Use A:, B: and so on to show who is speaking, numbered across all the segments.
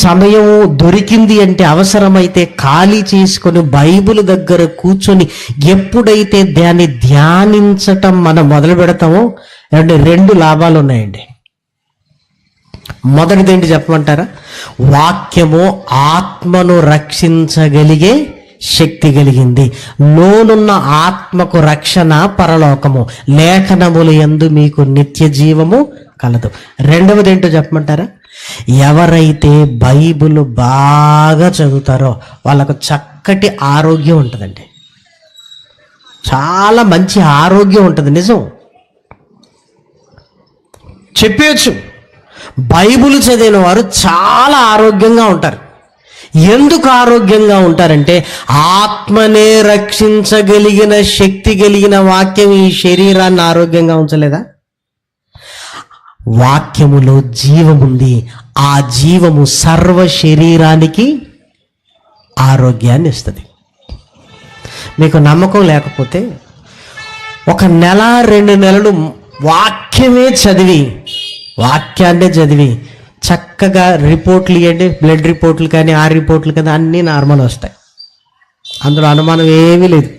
A: సమయం దొరికింది అంటే అవసరమైతే ఖాళీ చేసుకొని బైబిల్ దగ్గర కూర్చొని ఎప్పుడైతే దాన్ని ధ్యానించటం మనం మొదలు పెడతామో అంటే 2 లాభాలు ఉన్నాయండి. మొదటిది ఏంటి చెప్పమంటారా? వాక్యము ఆత్మను రక్షించగలిగే శక్తి కలిగింది. లోనున్న ఆత్మకు రక్షణ పరలోకము, లేఖనములు యందు మీకు నిత్య జీవము కలదు. రెండవది ఏంటో చెప్పమంటారా? ఎవరైతే బైబిల్ బాగా చదువుతారో వాళ్ళకు చక్కటి ఆరోగ్యం ఉంటుందండి. చాలా మంచి ఆరోగ్యం ఉంటుంది. నిజం చెప్పేయచ్చు. బైబిల్ చదివిన వారు చాలా ఆరోగ్యంగా ఉంటారు. ఎందుకు ఆరోగ్యంగా ఉంటారంటే ఆత్మనే రక్షించగలిగిన శక్తి కలిగిన వాక్యం ఈ శరీరాన్ని ఆరోగ్యంగా ఉంచలేదా? వాక్యములో జీవముంది. ఆ జీవము సర్వ శరీరానికి ఆరోగ్యాన్ని ఇస్తుంది. మీకు నమ్మకం లేకపోతే 1 నెల 2 నెలలు వాక్యాన్నే చదివి చక్కగా రిపోర్ట్లు ఇవ్వండి. బ్లడ్ రిపోర్ట్లు కానీ ఆ రిపోర్ట్లు కానీ అన్నీ నార్మల్ వస్తాయి. అందులో అనుమానం ఏమీ లేదు.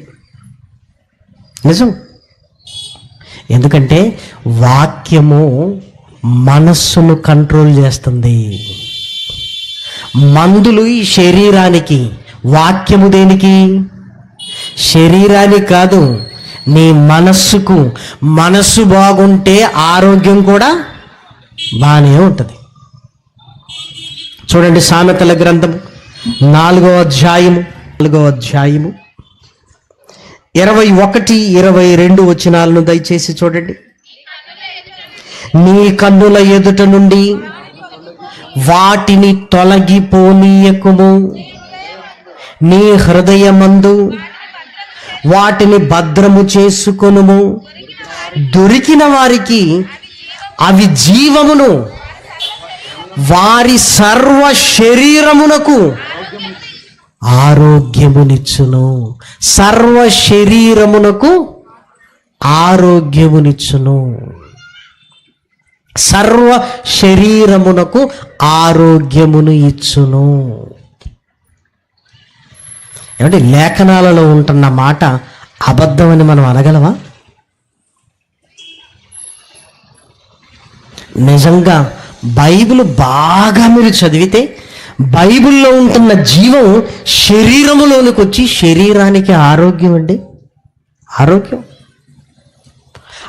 A: నిజం. ఎందుకంటే వాక్యము మనస్సును కంట్రోల్ చేస్తుంది. మందులు ఈ శరీరానికి, వాక్యము దేనికి? శరీరానికి కాదు, నీ మనస్సుకు. మనస్సు బాగుంటే ఆరోగ్యం కూడా బాగానే ఉంటుంది. చూడండి, సామెతల గ్రంథం 4వ అధ్యాయము 21, 22 వచనాలను దయచేసి చూడండి. నీ కన్నుల ఎదుట నుండి వాటిని తొలగిపోనీయకుము, నీ హృదయమందు వాటిని భద్రము చేసుకొనుము. దొరికిన వారికి అవి జీవమును, వారి సర్వ శరీరమునకు ఆరోగ్యమునిచ్చును. సర్వ శరీరమునకు ఆరోగ్యమునిచ్చును. సర్వ శరీరమునకు ఆరోగ్యమును ఇచ్చును. ఏమంటే లేఖనాలలో ఉంటున్న మాట అబద్ధమని మనం అనగలమా? నిజంగా బైబిల్ బాగా మీరు చదివితే బైబిల్లో ఉంటున్న జీవం శరీరములోనికి వచ్చి శరీరానికి ఆరోగ్యం అండి, ఆరోగ్యం.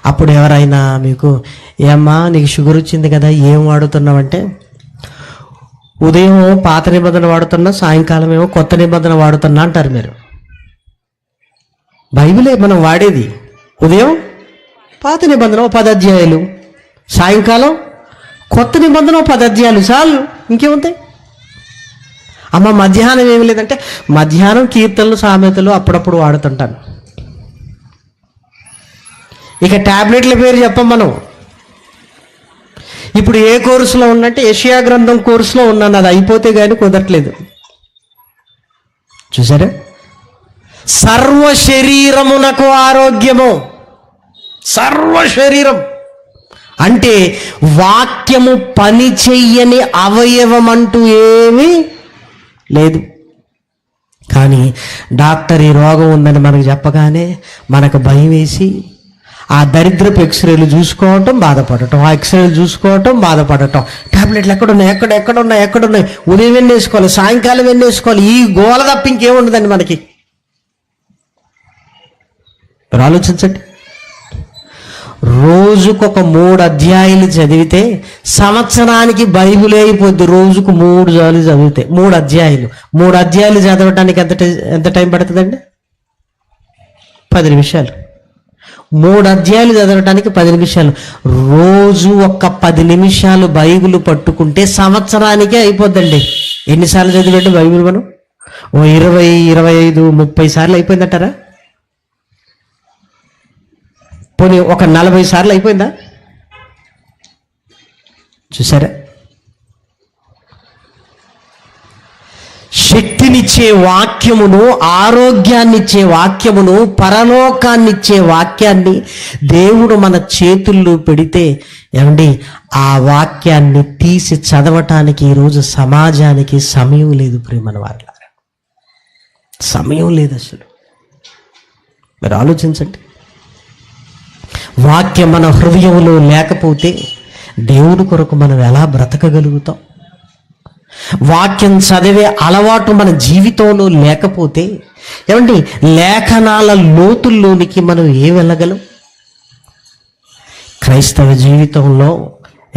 A: అప్పుడు ఎవరైనా మీకు, ఏమ్మా నీకు షుగర్ వచ్చింది కదా, ఏం వాడుతున్నావంటే, ఉదయం పాత నిబంధన వాడుతున్నా, సాయంకాలం ఏమో కొత్త నిబంధన వాడుతున్నా అంటారు మీరు. బైబిలే మనం వాడేది. ఉదయం పాత నిబంధన 10 అధ్యాయాలు, సాయంకాలం కొత్త నిబంధన 10 అధ్యాయాలు, చాలు. ఇంకేముంటాయి? అమ్మ మధ్యాహ్నం ఏమి లేదంటే, మధ్యాహ్నం కీర్తనలు సామెతలు అప్పుడప్పుడు వాడుతుంటాను. ఇక టాబ్లెట్ల పేరు చెప్పం మనం. ఇప్పుడు ఏ కోర్సులో ఉన్నట్టే యెషయా గ్రంథం కోర్సులో ఉన్నాను. అది అయిపోతే కానీ కుదరట్లేదు. చూసారా? సర్వ శరీరమునకు ఆరోగ్యము. సర్వ శరీరం అంటే వాక్యము పని చెయ్యని అవయవం అంటూ ఏమీ లేదు. కానీ డాక్టర్ ఈ రోగం ఉందని మనకు చెప్పగానే మనకు భయం వేసి ఆ దరిద్రపు ఎక్స్రేలు చూసుకోవటం, బాధపడటం, ఆ ఎక్స్రేలు చూసుకోవటం, బాధపడటం, టాబ్లెట్లు ఎక్కడున్నాయి, ఉదయం ఎన్ని వేసుకోవాలి, సాయంకాలం ఎన్ని వేసుకోవాలి, ఈ గోల తప్ప ఇంకేముండదండి మనకి. మీరు ఆలోచించండి. రోజుకొక 3 అధ్యాయాలు చదివితే సంవత్సరానికి బైబిల్ అయిపోద్ది. రోజుకు 3 సార్లు చదివితే 3 అధ్యాయాలు చదవటానికి ఎంత టైం పడుతుందండి? 10 నిమిషాలు. 3 అధ్యాయాలు చదవటానికి 10 నిమిషాలు. రోజు ఒక్క 10 నిమిషాలు బైబిల్ పట్టుకుంటే సంవత్సరానికే అయిపోద్దండి. ఎన్నిసార్లు చదివండి బైబిల్ మనం? 20, 25, 30 సార్లు అయిపోయిందంటారా? పోనీ ఒక 40 సార్లు అయిపోయిందా? చూసారా? శక్తినిచ్చే వాక్యం వాక్యమును, ఆరోగ్యాన్నిచ్చే వాక్యమును, పరలోకాన్నిచ్చే వాక్యాన్ని దేవుడు మన చేతుల్లో పెడితే ఏమండి, ఆ వాక్యాన్ని తీసి చదవటానికి ఈరోజు సమాజానికి సమయం లేదు. ప్రియమైన వారలారా, సమయం లేదు అసలు. మీరు ఆలోచించండి. వాక్యం మన హృదయంలో లేకపోతే దేవుని కొరకు మనం ఎలా బ్రతకగలుగుతాం? వాక్యం చదివే అలవాటు మన జీవితంలో లేకపోతే ఏమండి, లేఖనాల లోతుల్లోనికి మనం వెళ్ళగలం? క్రైస్తవ జీవితంలో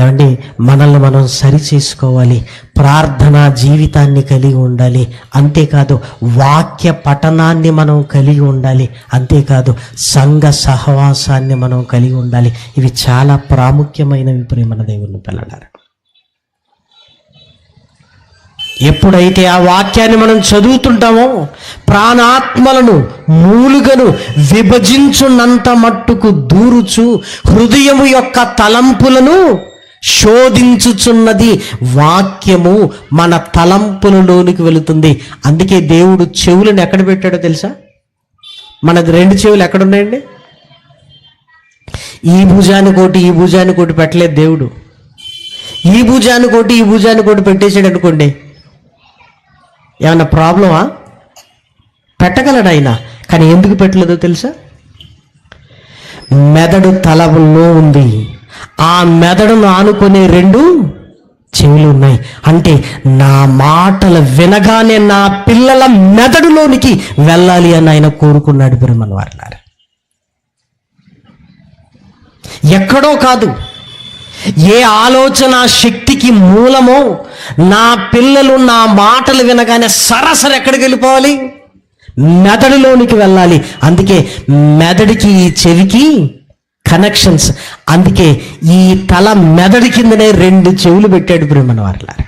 A: ఏమండి, మనల్ని మనం సరి చేసుకోవాలి. ప్రార్థనా జీవితాన్ని కలిగి ఉండాలి. అంతేకాదు వాక్య పఠనాన్ని మనం కలిగి ఉండాలి. అంతేకాదు సంఘ సహవాసాన్ని మనం కలిగి ఉండాలి. ఇవి చాలా ప్రాముఖ్యమైనవి ప్రియమైన దేవుని పిల్లలారా. ఎప్పుడైతే ఆ వాక్యాన్ని మనం చదువుతుంటామో ప్రాణాత్మలను మూలుగను విభజించున్నంత మట్టుకు దూరుచు హృదయము యొక్క తలంపులను శోధించుచున్నది వాక్యము మన తలంపులలోనికి వెళుతుంది. అందుకే దేవుడు చెవులను ఎక్కడ పెట్టాడో తెలుసా? మనది 2 చెవులు ఎక్కడున్నాయండి? ఈ భుజానికి ఒకటి, ఈ భుజానికి ఒకటి పెట్టలేదు దేవుడు. ఈ భుజానికి ఒకటి, ఈ భుజానికి ఒకటి పెట్టేసాడు అనుకోండి, ఏమన్నా ప్రాబ్లమా? పెట్టగలడు ఆయన. కానీ ఎందుకు పెట్టలేదో తెలుసా? మెదడు తలలో ఉంది. ఆ మెదడును ఆనుకునే 2 చెవులు ఉన్నాయి. అంటే నా మాటలు వినగానే నా పిల్లల మెదడులోనికి వెళ్ళాలి అని ఆయన కోరుకున్నాడు. ప్రియమైన వారలారా, ఎక్కడో కాదు, ఏ ఆలోచన శక్తికి మూలమో నా పిల్లలు నా మాటలు వినగానే సరాసరి ఎక్కడికి వెళ్ళిపోవాలి? మెదడులోనికి వెళ్ళాలి. అందుకే మెదడుకి ఈ చెవికి కనెక్షన్స్. అందుకే ఈ తల మెదడు కిందనే 2 చెవులు పెట్టాడు. ప్రియమైన వారలారా,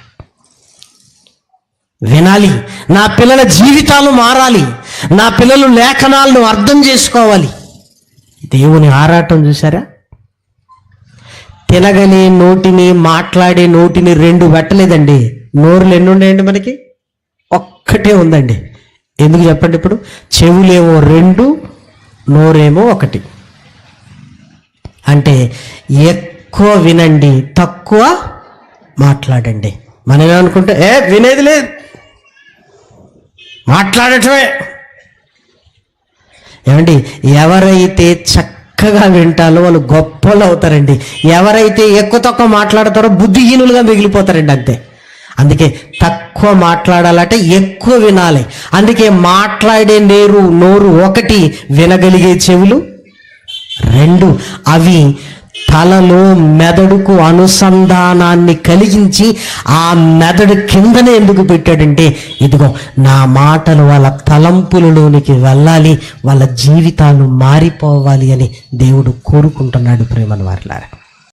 A: వినాలి. నా పిల్లల జీవితాలు మారాలి. నా పిల్లలు లేఖనాలను అర్థం చేసుకోవాలి. దేవుని ఆరాటం చూసారా? తినగని నోటిని, మాట్లాడే నోటిని 2 పెట్టలేదండి. నోరులు ఎన్ని ఉన్నాయండి మనకి? ఒక్కటే ఉందండి. ఎందుకు చెప్పండి? ఇప్పుడు చెవులేమో 2, నోరేమో 1. అంటే ఎక్కువ వినండి, తక్కువ మాట్లాడండి. మనం ఏమనుకుంటే వినేది లేదు, మాట్లాడటమే. ఏమండి, ఎవరైతే చక్కగా వింటారో వాళ్ళు గొప్పలు అవుతారండి. ఎవరైతే ఎక్కువ తక్కువ మాట్లాడతారో బుద్ధిహీనులుగా మిగిలిపోతారండి. అంతే. అందుకే తక్కువ మాట్లాడాలంటే ఎక్కువ వినాలి. అందుకే మాట్లాడే నోరు 1, వినగలిగే చెవులు 2. అవి తలలో మెదడుకు అనుసంధానాన్ని కలిగించి ఆ మెదడు కిందనే ఎందుకు పెట్టాడంటే, ఇదిగో నా మాటలు వాళ్ళ తలంపులలోనికి వెళ్ళాలి, వాళ్ళ జీవితాలు మారిపోవాలి అని దేవుడు కోరుకుంటున్నాడు. ప్రియమైన వారలారా,